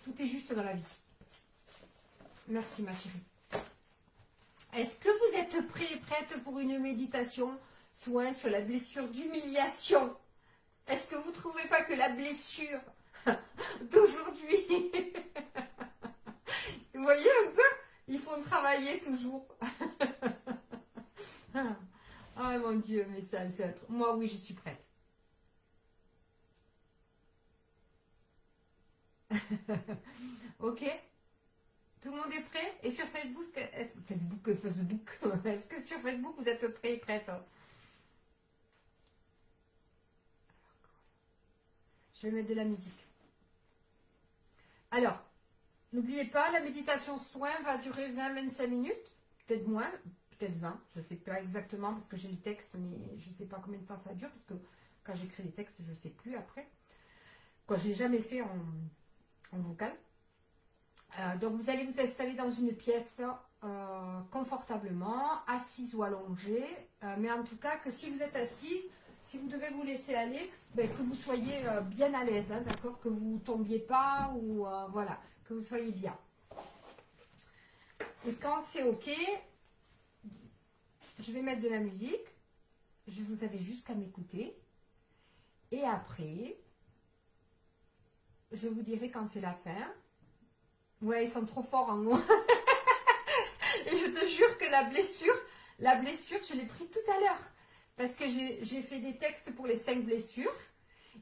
Tout est juste dans la vie. Merci ma chérie. Est-ce que vous êtes prêts et prêtes pour une méditation soin sur la blessure d'humiliation? Est-ce que vous ne trouvez pas que la blessure d'aujourd'hui, vous voyez un peu, il faut travailler toujours. Oh mon Dieu, mais ça, moi oui, je suis prête. Ok? Tout le monde est prêt? Et sur Facebook, est-ce que sur Facebook vous êtes prêts et prêtes? Je vais mettre de la musique. Alors, n'oubliez pas, la méditation soin va durer 20-25 minutes, peut-être moins, peut-être 20, je ne sais pas exactement parce que j'ai le texte, mais je ne sais pas combien de temps ça dure, parce que quand j'écris les textes, je ne sais plus après. Quoi, je ne l'ai jamais fait en vocal. Donc vous allez vous installer dans une pièce confortablement, assise ou allongée, mais en tout cas que si vous êtes assise, si vous devez vous laisser aller, ben, que vous soyez bien à l'aise, hein, d'accord, que vous ne tombiez pas ou voilà, que vous soyez bien. Et quand c'est ok, je vais mettre de la musique, vous avez juste qu'à m'écouter, et après, je vous dirai quand c'est la fin. Ouais, ils sont trop forts en moi. Et je te jure que la blessure, je l'ai pris tout à l'heure. Parce que j'ai fait des textes pour les 5 blessures.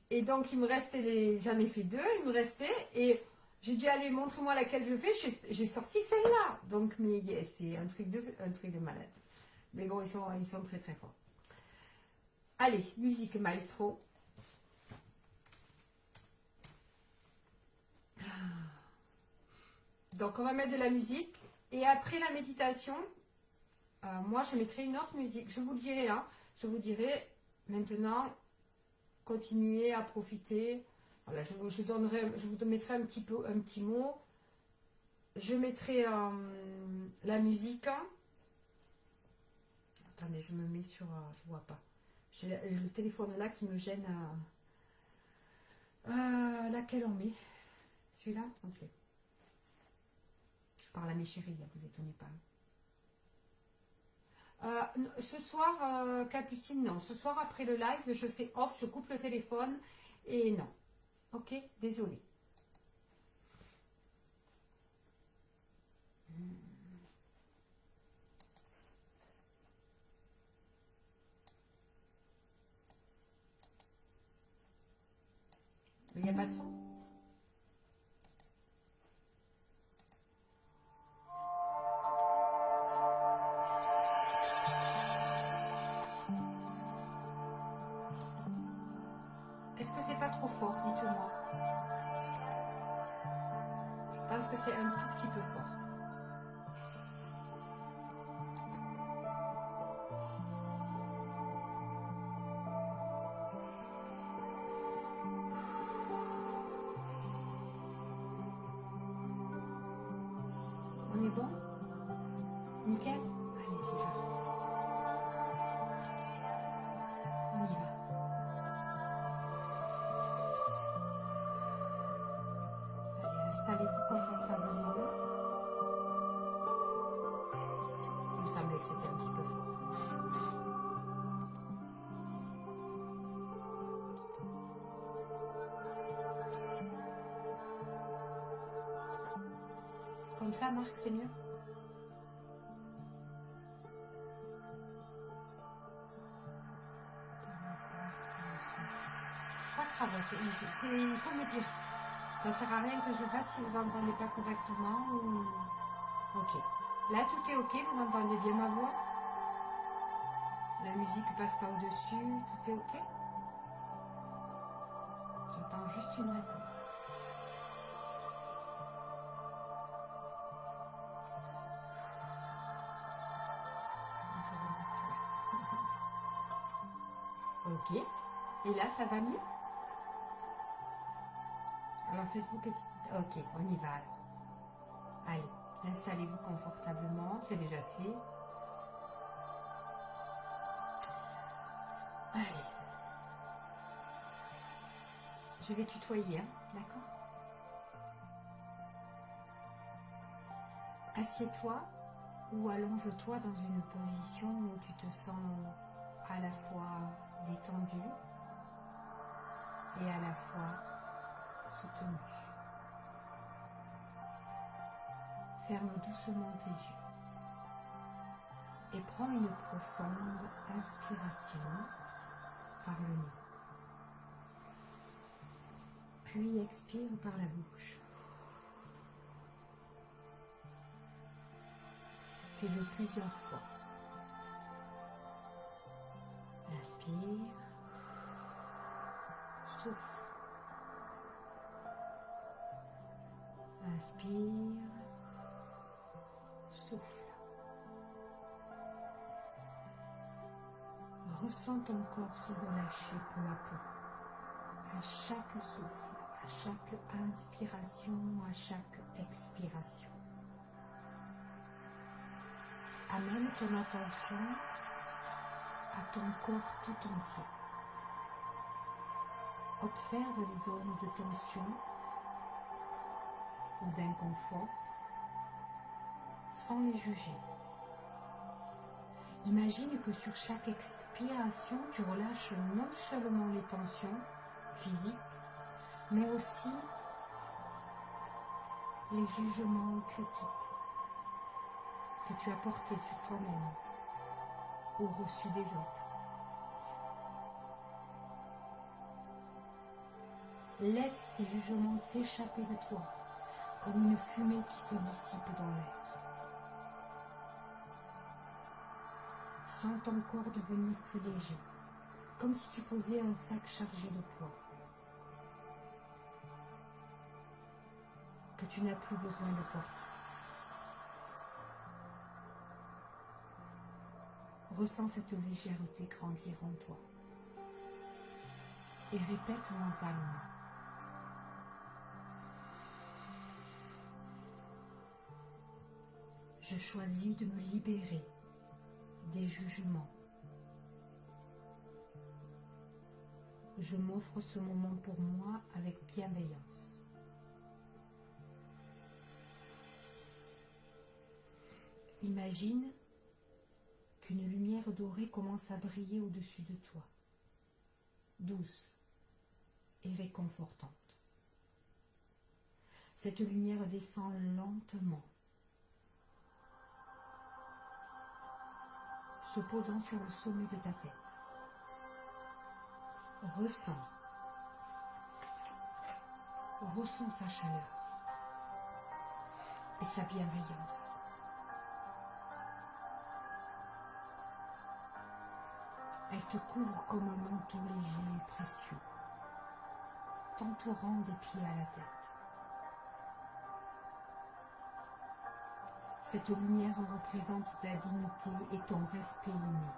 Et donc, il me restait j'en ai fait 2, il me restait. Et j'ai dit, allez, montre-moi laquelle je fais. J'ai sorti celle-là. Donc, mais c'est un truc de malade. Mais bon, ils sont très très forts. Allez, musique maestro. Donc, on va mettre de la musique. Et après la méditation, moi, je mettrai une autre musique. Je vous le dirai, hein. Je vous dirai maintenant, continuez à profiter. Voilà, je vous mettrai un petit mot. Je mettrai la musique. Attendez, je me mets sur... je vois pas. J'ai le téléphone là qui me gêne. Laquelle on met? Celui-là? Ok. Je parle à mes chéris, ne vous étonnez pas. Ce soir, Capucine, non. Ce soir, après le live, je fais off, je coupe le téléphone et non. Ok, désolé. Il n'y a pas de son. Est-ce que c'est pas trop fort? Dites-moi. Je pense que c'est un tout petit peu fort. On est bon? Nickel? Allez-y, va. On y va. Allez, installez-vous confortablement. Il me semblait que c'était un petit peu fort. Comme ça, Marc, c'est mieux? Pas grave, il faut me dire. Ça ne sert à rien que je le fasse si vous n'entendez pas correctement. Ou... Ok. Là, tout est ok. Vous entendez bien ma voix? La musique passe pas au-dessus. Tout est ok? J'attends juste une réponse. Ok. Et là, ça va mieux? Alors, Facebook est... Ok, on y va alors. Allez, installez-vous confortablement. C'est déjà fait. Allez. Je vais tutoyer, hein, d'accord? Assieds-toi ou allonge-toi dans une position où tu te sens à la fois détendu et à la fois soutenu. Ferme doucement tes yeux et prends une profonde inspiration par le nez. Puis expire par la bouche. Fais-le plusieurs fois. Inspire, souffle. Inspire, souffle. Ressens ton corps se relâcher peu à peu. À chaque souffle, à chaque inspiration, à chaque expiration. Amène ton attention à ton corps tout entier. Observe les zones de tension ou d'inconfort sans les juger. Imagine que sur chaque expiration, tu relâches non seulement les tensions physiques, mais aussi les jugements critiques que tu as portés sur toi-même ou reçus des autres. Laisse ces jugements s'échapper de toi, comme une fumée qui se dissipe dans l'air. Sens ton corps devenir plus léger, comme si tu posais un sac chargé de poids, que tu n'as plus besoin de porter. Ressens cette légèreté grandir en toi et répète mentalement. Je choisis de me libérer des jugements. Je m'offre ce moment pour moi avec bienveillance. Imagine qu'une lumière dorée commence à briller au-dessus de toi, douce et réconfortante. Cette lumière descend lentement, se posant sur le sommet de ta tête. Ressens sa chaleur et sa bienveillance. Elle te couvre comme un manteau léger et précieux, t'entourant des pieds à la tête. Cette lumière représente ta dignité et ton respect inné,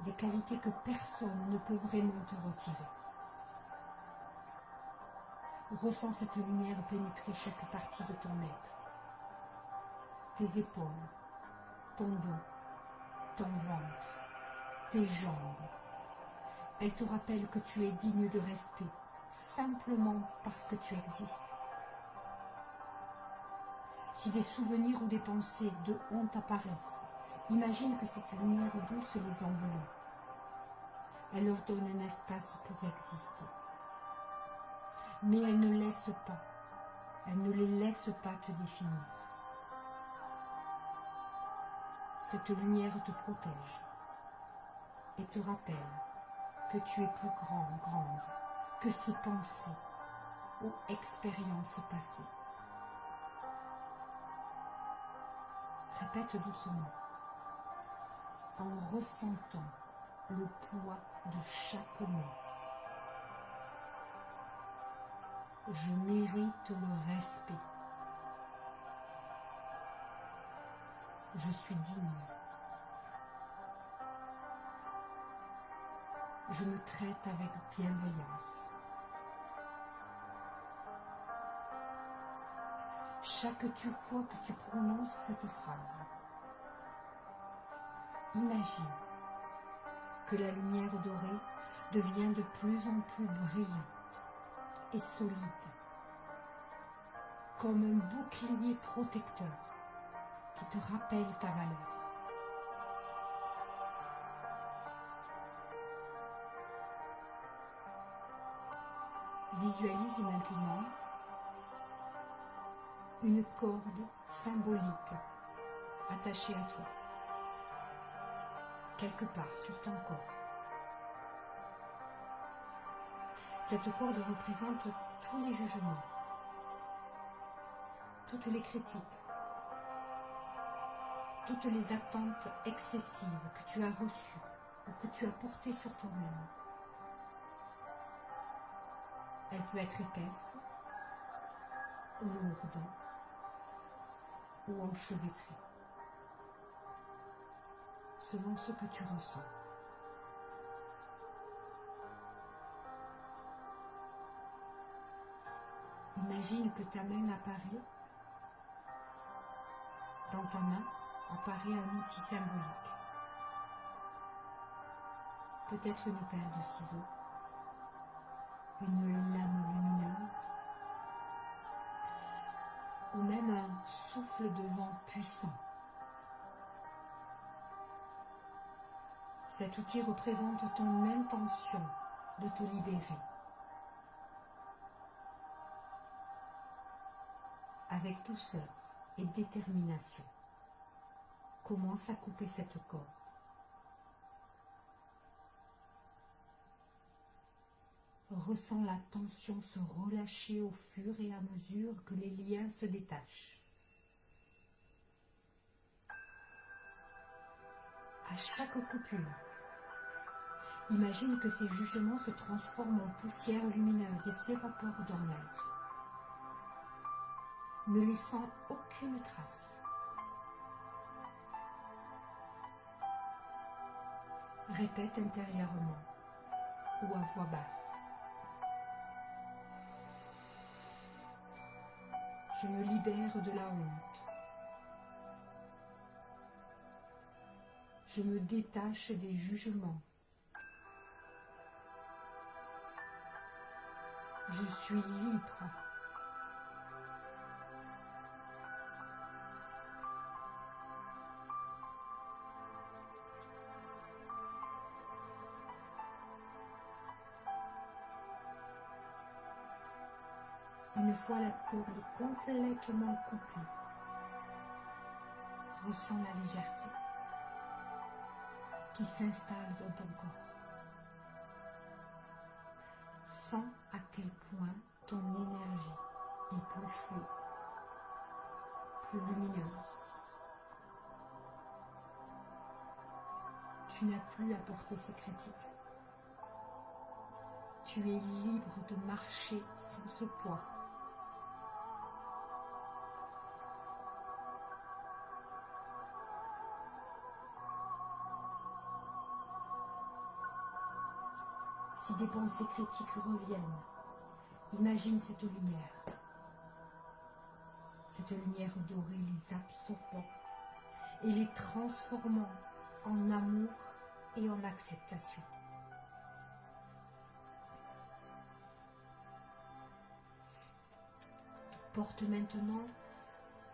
des qualités que personne ne peut vraiment te retirer. Ressens cette lumière pénétrer chaque partie de ton être, tes épaules, ton dos, ton ventre, tes jambes. Elle te rappelle que tu es digne de respect, simplement parce que tu existes. Si des souvenirs ou des pensées de honte apparaissent, imagine que cette lumière douce les enveloppe. Elle leur donne un espace pour exister. Mais elle ne les laisse pas te définir. Cette lumière te protège et te rappelle que tu es plus grande que ces pensées ou expériences passées. Répète doucement, en ressentant le poids de chaque mot. Je mérite le respect. Je suis digne. Je me traite avec bienveillance. Chaque fois que tu prononces cette phrase, imagine que la lumière dorée devient de plus en plus brillante et solide, comme un bouclier protecteur qui te rappelle ta valeur. Visualise maintenant une corde symbolique attachée à toi, quelque part sur ton corps. Cette corde représente tous les jugements, toutes les critiques, toutes les attentes excessives que tu as reçues ou que tu as portées sur toi-même. Elle peut être épaisse, lourde ou enchevêtrée, selon ce que tu ressens. Imagine que ta main apparaît, dans ta main apparaît un outil symbolique. Peut-être une paire de ciseaux, une lame lumineuse, ou même un souffle de vent puissant. Cet outil représente ton intention de te libérer. Avec douceur et détermination, commence à couper cette corde. Ressens la tension se relâcher au fur et à mesure que les liens se détachent. À chaque coupure, imagine que ces jugements se transforment en poussière lumineuse et s'évaporent dans l'air, ne laissant aucune trace. Répète intérieurement ou à voix basse. Je me libère de la honte. Je me détache des jugements. Je suis libre. Une fois la corde complètement coupée, ressens la légèreté qui s'installe dans ton corps. Sens à quel point ton énergie est plus fluide, plus lumineuse. Tu n'as plus à porter ces critiques. Tu es libre de marcher sans ce poids. Si des pensées critiques reviennent, imagine cette lumière dorée les absorbant et les transformant en amour et en acceptation. Porte maintenant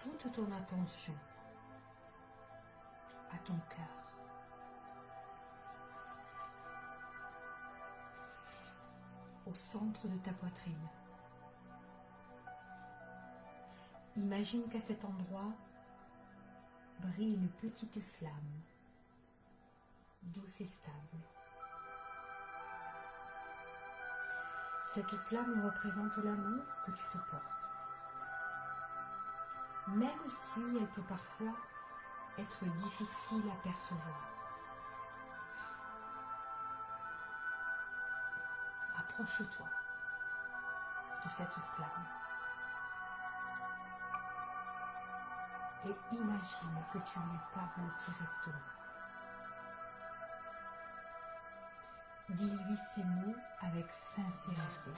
toute ton attention à ton cœur. Au centre de ta poitrine. Imagine qu'à cet endroit brille une petite flamme, douce et stable. Cette flamme représente l'amour que tu te portes, même si elle peut parfois être difficile à percevoir. Approche-toi de cette flamme et imagine que tu lui parles directement. Dis-lui ces mots avec sincérité.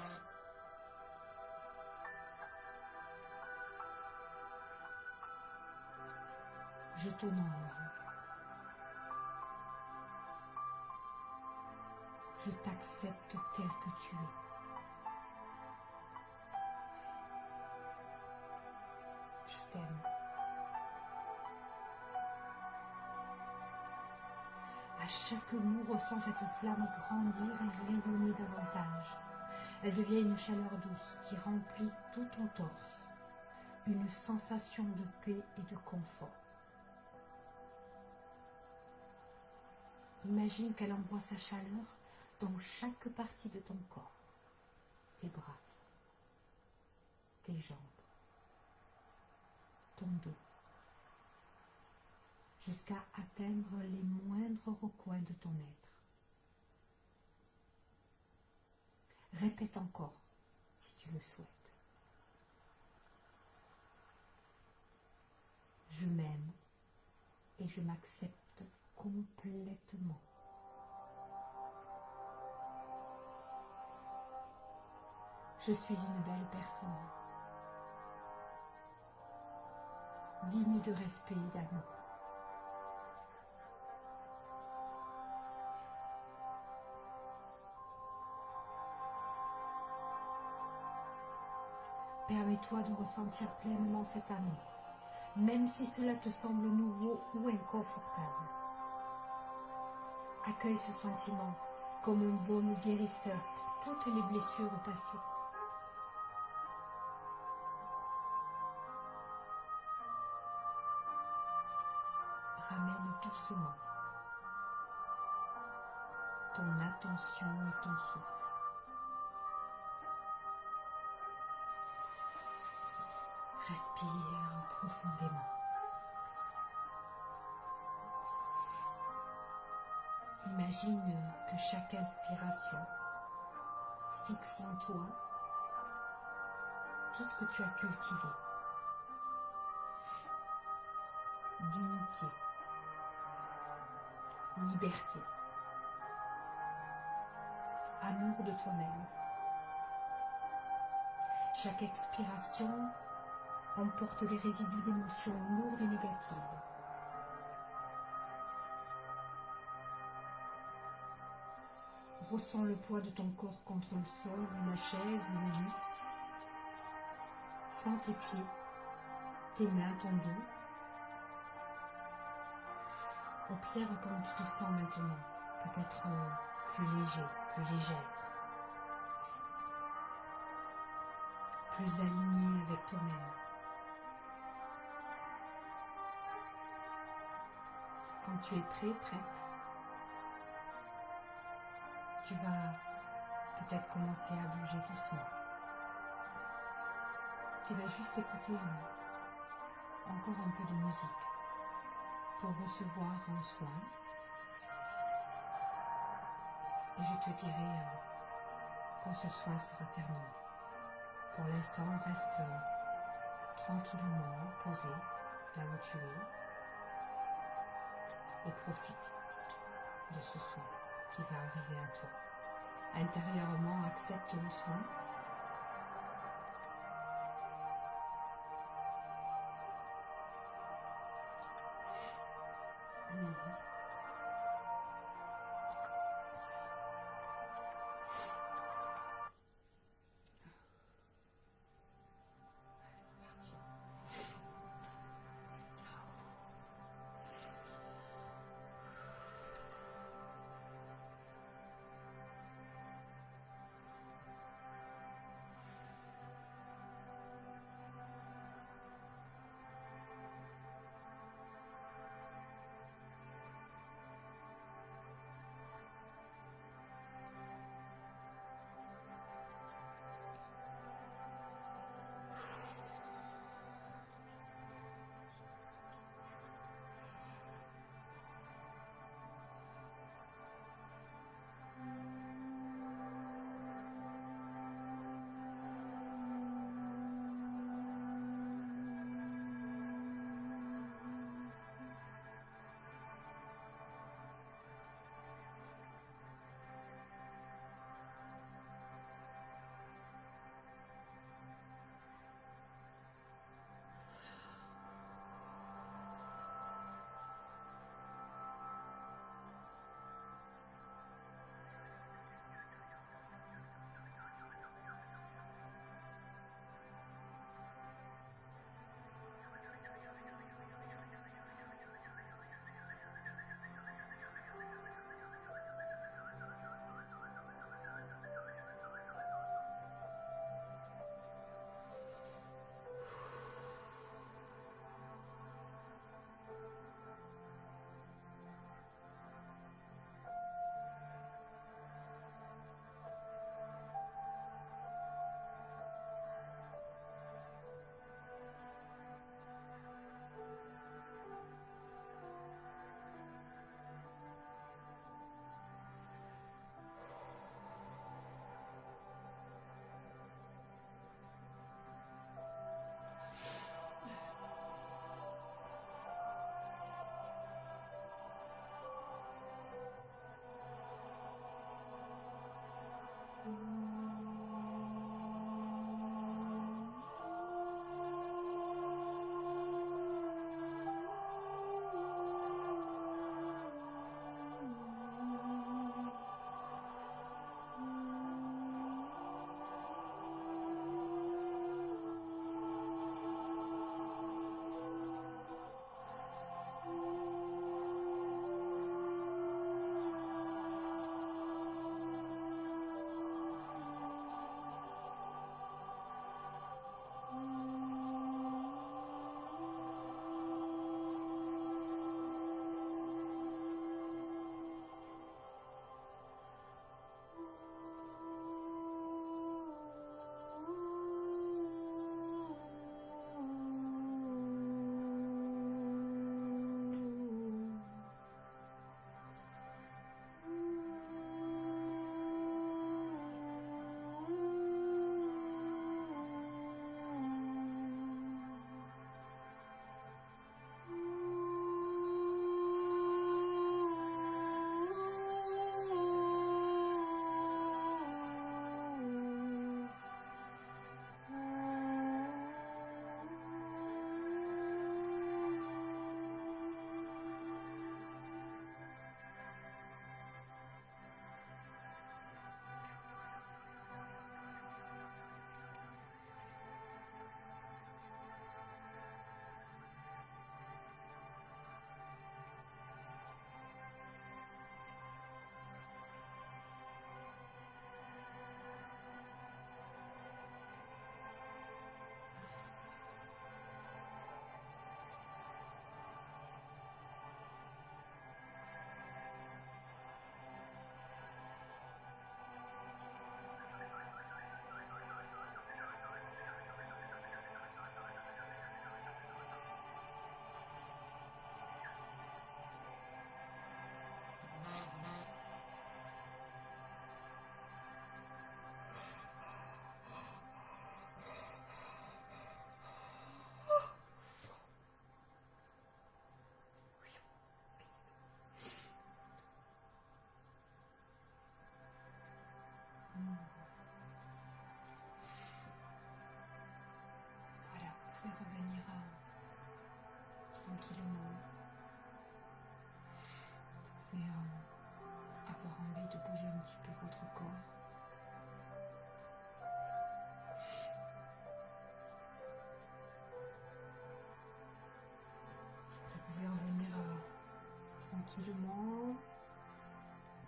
Je t'honore. Je t'accepte tel que tu es. Je t'aime. À chaque mot, ressens cette flamme grandir et rayonner davantage. Elle devient une chaleur douce qui remplit tout ton torse, une sensation de paix et de confort. Imagine qu'elle envoie sa chaleur dans chaque partie de ton corps, tes bras, tes jambes, ton dos, jusqu'à atteindre les moindres recoins de ton être. Répète encore, si tu le souhaites. Je m'aime et je m'accepte complètement. Je suis une belle personne, digne de respect et d'amour. Permets-toi de ressentir pleinement cet amour, même si cela te semble nouveau ou inconfortable. Accueille ce sentiment comme un baume guérisseur pour toutes les blessures passées. Ramène doucement ton attention et ton souffle. Respire profondément. Imagine que chaque inspiration fixe en toi tout ce que tu as cultivé. Dignité, liberté, amour de toi-même. Chaque expiration emporte les résidus d'émotions lourdes et négatives. Ressens le poids de ton corps contre le sol, ou la chaise, ou le lit. Sens tes pieds, tes mains, ton dos. Observe comment tu te sens maintenant, peut-être plus léger, plus légère, plus aligné avec toi-même. Quand tu es prêt, prête, tu vas peut-être commencer à bouger doucement. Tu vas juste écouter encore un peu de musique pour recevoir un soin. Et je te dirai quand ce soin sera terminé. Pour l'instant, reste tranquillement posé là où tu es et profite de ce soin qui va arriver à toi. Intérieurement, accepte le soin.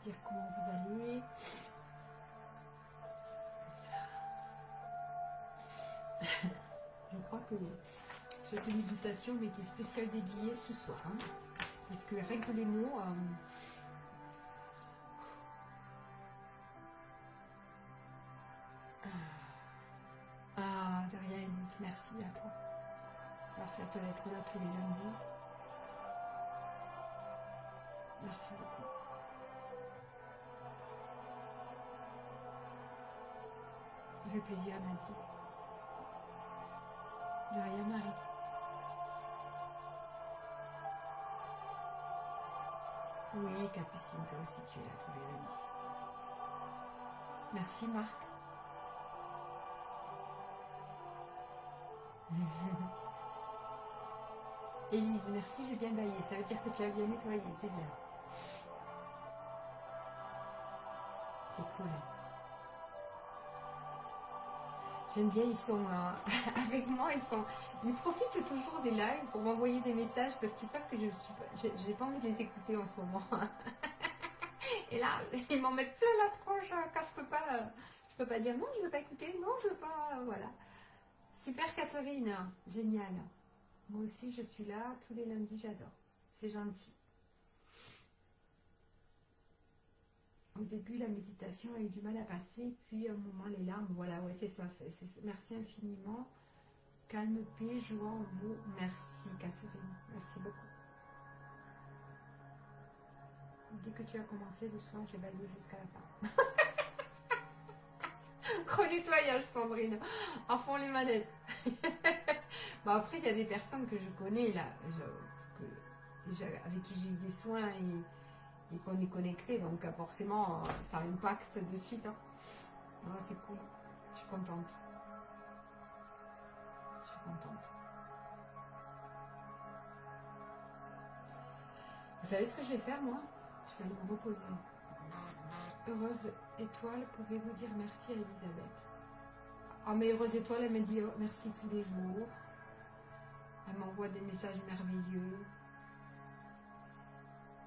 dire comment vous allez. Je crois que cette méditation m'était spéciale dédiée ce soir. Hein, parce que rien que les mots... Ah, de rien, Edith, merci à toi. Merci à toi d'être là tous les lundis. Merci beaucoup. Ça fait plaisir, Nadie. De rien, Marie. Oui, Capucine, toi aussi tu es là tous les lundis. Merci, Marc. Élise, merci, j'ai bien baillé. Ça veut dire que tu as bien nettoyé, c'est bien. C'est cool. J'aime bien, ils sont avec moi, ils profitent toujours des lives pour m'envoyer des messages parce qu'ils savent que j'ai pas envie de les écouter en ce moment. Et là, ils m'en mettent plein la tronche quand je peux pas dire non, je veux pas écouter, non, je veux pas, voilà. Super Catherine, génial. Moi aussi, je suis là tous les lundis, j'adore. C'est gentil. Au début, la méditation a eu du mal à passer, puis à un moment, les larmes, voilà, ouais, c'est ça. Merci infiniment. Calme, paix, joie en vous. Merci, Catherine. Merci beaucoup. Dès que tu as commencé le soir, j'ai balayé jusqu'à la fin. Renettoyage, Sandrine. À fond les manettes. Bon, après, il y a des personnes que je connais, là, avec qui j'ai eu des soins et qu'on est connecté, donc forcément ça impacte de suite. Hein. Ah, c'est cool, je suis contente. Je suis contente. Vous savez ce que je vais faire, moi? Je vais aller me reposer. Heureuse étoile, pouvez-vous dire merci à Elisabeth? Ah, mais Heureuse étoile, elle me dit merci tous les jours. Elle m'envoie des messages merveilleux.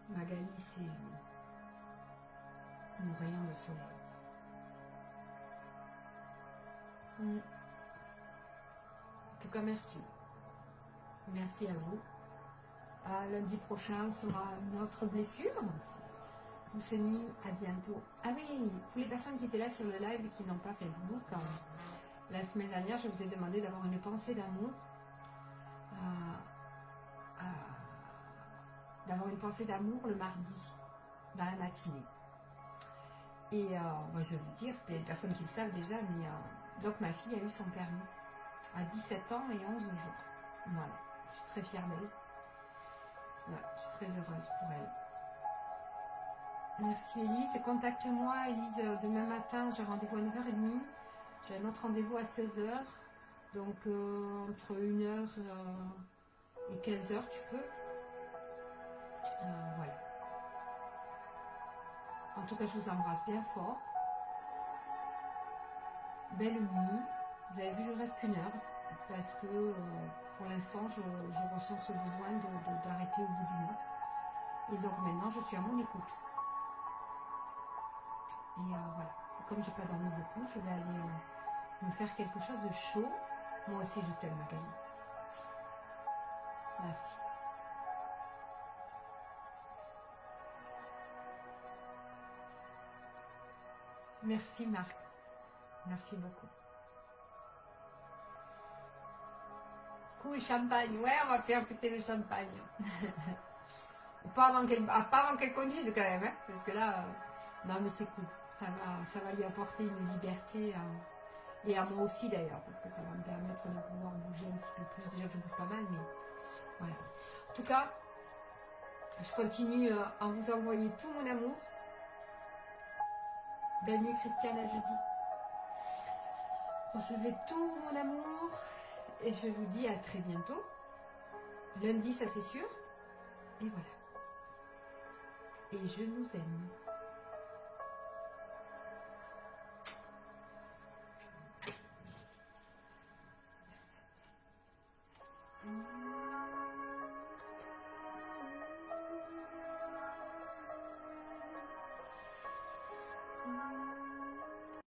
Magali, c'est mon rayon de soleil. En tout cas, merci. Merci à vous. Lundi prochain sera une autre blessure. Douce nuit, à bientôt. Ah oui, pour les personnes qui étaient là sur le live et qui n'ont pas Facebook, la semaine dernière, je vous ai demandé d'avoir une pensée d'amour. D'avoir une pensée d'amour le mardi, dans la matinée. Et moi, je vais vous dire, il y a des personnes qui le savent déjà, mais donc ma fille a eu son permis à 17 ans et 11 jours. Voilà, je suis très fière d'elle. Ouais, je suis très heureuse pour elle. Merci Elise. Contacte-moi Elise demain matin, j'ai rendez-vous à 9h30. J'ai un autre rendez-vous à 16h. Donc entre 1h et 15h tu peux. Voilà. En tout cas je vous embrasse bien fort. Belle nuit. Vous avez vu, je reste qu'une heure. Parce que pour l'instant je ressens ce besoin d'arrêter au bout d'une heure. Et donc maintenant je suis à mon écoute. Et voilà. Comme j'ai pas dormi beaucoup, je vais aller me faire quelque chose de chaud. Moi aussi je t'aime Magali. Merci. Merci Marc. Merci beaucoup. Cool champagne. Ouais, on va faire péter le champagne. Pas avant qu'elle conduise quand même. Hein, parce que là, non mais c'est cool. Ça va lui apporter une liberté. Et à moi aussi d'ailleurs, parce que ça va me permettre de pouvoir bouger un petit peu plus. Déjà que je bouge pas mal, mais voilà. En tout cas, je continue à vous envoyer tout mon amour. Belle nuit Christiane à jeudi. Recevez tout mon amour. Et je vous dis à très bientôt. Lundi, ça c'est sûr. Et voilà. Et je nous aime.